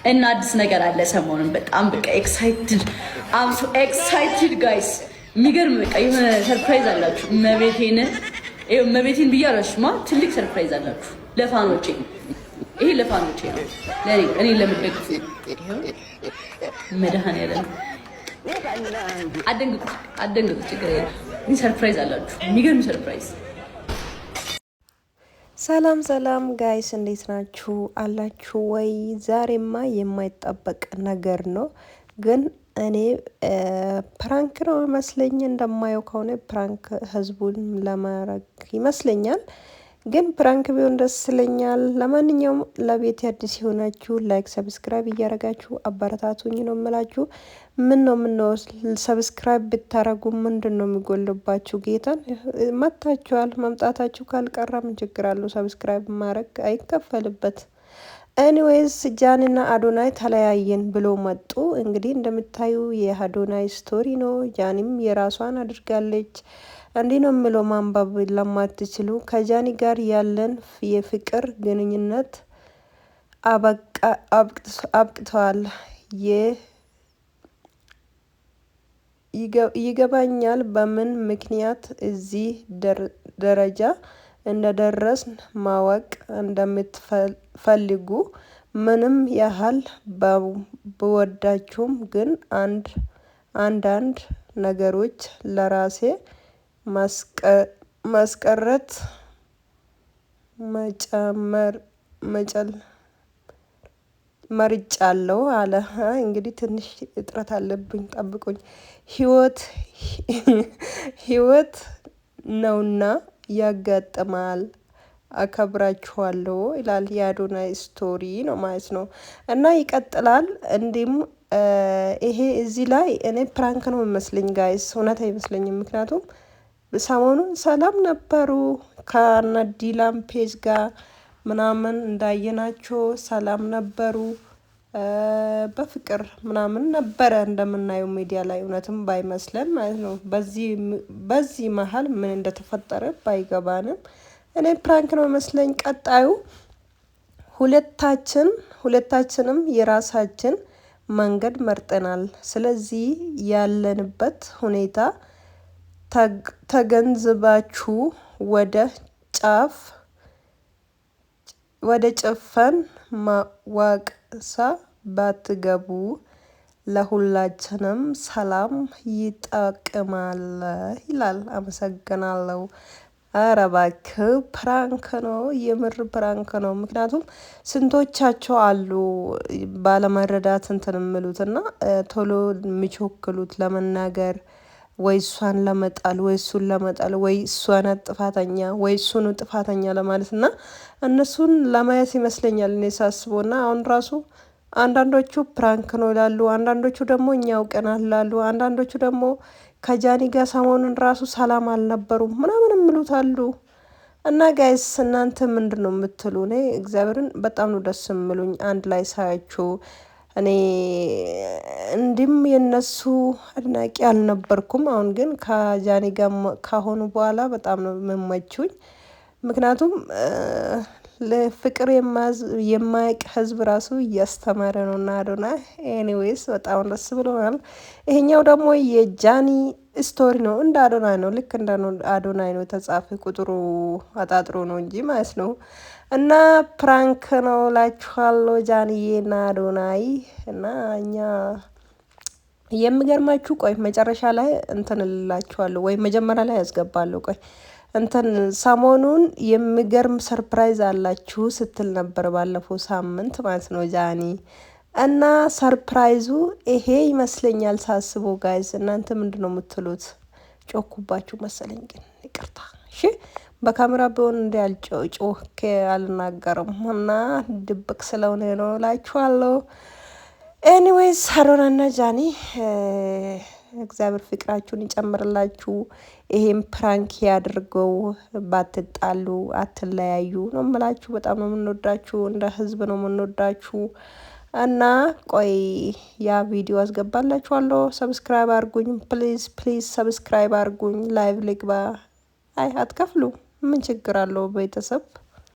እና አዲስ ነገር አለ ሰሞኑን በጣም በቃ ኤክሳይትድ አም ሶ ኤክሳይትድ ጋይስ የሚገርም በቃ የሆነ ሰርፕራይዝ አላችሁ መቤቴን ብያለሽማ ትልቅ ሰርፕራይዝ አላችሁ ለፋኖቼ ይሄ ለፋኖቼ ነው ለኔ እኔ ለምደግፍ መድኃኒዓለም አደንግጡ ችግር የለም ሰርፕራይዝ አላችሁ የሚገርም ሰርፕራይዝ ሰላም ጋይስ እንዴት ናችሁ አላችሁ ወይ? ዛሬማ የማይጠበቅ ነገር ነው፣ ግን እኔ ፕራንክ ነው መስለኝ እንደማየው ከሆነ ፕራንክ ህዝቡን ለማረግ ይመስለኛል። ግን ፕራንክ ቢሆን ደስ ይለኛል። ለማንኛውም ለቤት አዲስ የሆናችሁ ላይክ ሰብስክራይብ እያረጋችሁ አበረታቱኝ ነው የምላችሁ። ምን ነው ሰብስክራይብ ብታረጉ ምንድነው የሚጎልባችሁ? ጌታን መጣችኋል። መምጣታችሁ ካልቀረ ምን ችግር አለው? ሰብስክራይብ ማድረግ አይከፈልበት። ኤኒዌይስ ጃኒና አዶናይ ተለያየን ብሎ መጡ። እንግዲህ እንደምታዩ የአዶናይ ስቶሪ ነው። ጃኒም የራሷን አድርጋለች። እንዲህ ነው የምለው ማንበብ ለማትችሉ ከጃኒ ጋር ያለን የፍቅር ግንኙነት አብቅተዋል። ይገባኛል በምን ምክንያት እዚህ ደረጃ እንደደረስን ማወቅ እንደምትፈልጉ ምንም ያህል ብወዳችሁም ግን አንዳንድ ነገሮች ለራሴ ማስቀረት መርጫለሁ አለ። እንግዲህ ትንሽ እጥረት አለብኝ ጠብቁኝ። ህይወት ነውና ያጋጥማል። አከብራችኋለሁ ይላል የአዶናይ ስቶሪ ነው ማለት ነው። እና ይቀጥላል እንዲህም ይሄ እዚህ ላይ እኔ ፕራንክ ነው የሚመስለኝ ጋይስ፣ እውነት አይመስለኝም። ምክንያቱም ሰሞኑን ሰላም ነበሩ ከነዲላም ፔጅ ጋር ምናምን እንዳየናቸው ሰላም ነበሩ። በፍቅር ምናምን ነበረ እንደምናየው ሚዲያ ላይ እውነትም ባይመስለን ማለት ነው። በዚህ መሀል ምን እንደተፈጠረ ባይገባንም እኔ ፕራንክ ነው መስለኝ። ቀጣዩ ሁለታችንም የራሳችን መንገድ መርጠናል። ስለዚህ ያለንበት ሁኔታ ተገንዝባችሁ ወደ ጭፈን ማዋቅሳ ባትገቡ ለሁላችንም ሰላም ይጠቅማል ይላል። አመሰግናለሁ። ኧረ እባክህ ፕራንክ ነው፣ የምር ፕራንክ ነው። ምክንያቱም ስንቶቻቸው አሉ ባለመረዳት እንትን የሚሉትና ቶሎ የሚቾክሉት ለመናገር ወይ እሷን ለመጣል ወይ እሱን ለመጣል ወይ እሷን ጥፋተኛ ወይ እሱን ጥፋተኛ ለማለት እና እነሱን ለማየት ይመስለኛል እኔ ሳስበውና አሁን ራሱ አንዳንዶቹ ፕራንክ ነው ይላሉ፣ አንዳንዶቹ ደግሞ እኛ አውቀናል ይላሉ፣ አንዳንዶቹ ደግሞ ከጃኒ ጋር ሰሞኑን ራሱ ሰላም አልነበሩም ምናምን የሚሉት አሉ። እና ጋይስ እናንተ ምንድነው የምትሉ? እኔ እግዚአብሔርን በጣም ነው ደስ የሚሉኝ አንድ ላይ ሳያችሁ። እኔ እንዲም የነሱ አድናቂ አልነበርኩም። አሁን ግን ከጃኒ ጋር ከሆኑ በኋላ በጣም ነው የምመቹኝ። ምክንያቱም ለፍቅር የማያውቅ ህዝብ ራሱ እያስተማረ ነው እና አዶናይ ኤኒዌይስ በጣም ደስ ብሎናል። ይሄኛው ደግሞ የጃኒ ስቶሪ ነው፣ እንደ አዶናይ ነው፣ ልክ እንደ አዶናይ ነው የተጻፈ፣ ቁጥሩ አጣጥሮ ነው እንጂ ማለት ነው። እና ፕራንክ ነው ላችኋለሁ ጃኒዬ እና አዶናይ። እና እኛ የሚገርማችሁ ቆይ መጨረሻ ላይ እንትን እላችኋለሁ ወይ መጀመሪያ ላይ ያስገባለሁ። ቆይ እንትን ሰሞኑን የሚገርም ሰርፕራይዝ አላችሁ ስትል ነበር ባለፈው ሳምንት ማለት ነው ጃኒ። እና ሰርፕራይዙ ይሄ ይመስለኛል ሳስበው። ጋይዝ እናንተ ምንድነው የምትሉት? ጮኩባችሁ መሰለኝ፣ ግን ይቅርታ እሺ። በካሜራ ቢሆን ጮኬ አልናገርም እና ድብቅ ስለሆነ ነው እላችኋለሁ። ኤኒዌይስ አዶናይና ጃኒ እግዚአብሔር ፍቅራችሁን ይጨምርላችሁ። ይሄም ፕራንክ ያድርገው፣ ባትጣሉ አትለያዩ ነው የምላችሁ። በጣም ነው የምንወዳችሁ፣ እንደ ህዝብ ነው የምንወዳችሁ። እና ቆይ ያ ቪዲዮ አስገባላችኋለሁ። ሰብስክራይብ አድርጉኝ ፕሊዝ ሰብስክራይብ አድርጉኝ። ላይቭ ልግባ። አይ አትከፍሉ፣ ምን ችግር አለው ቤተሰብ?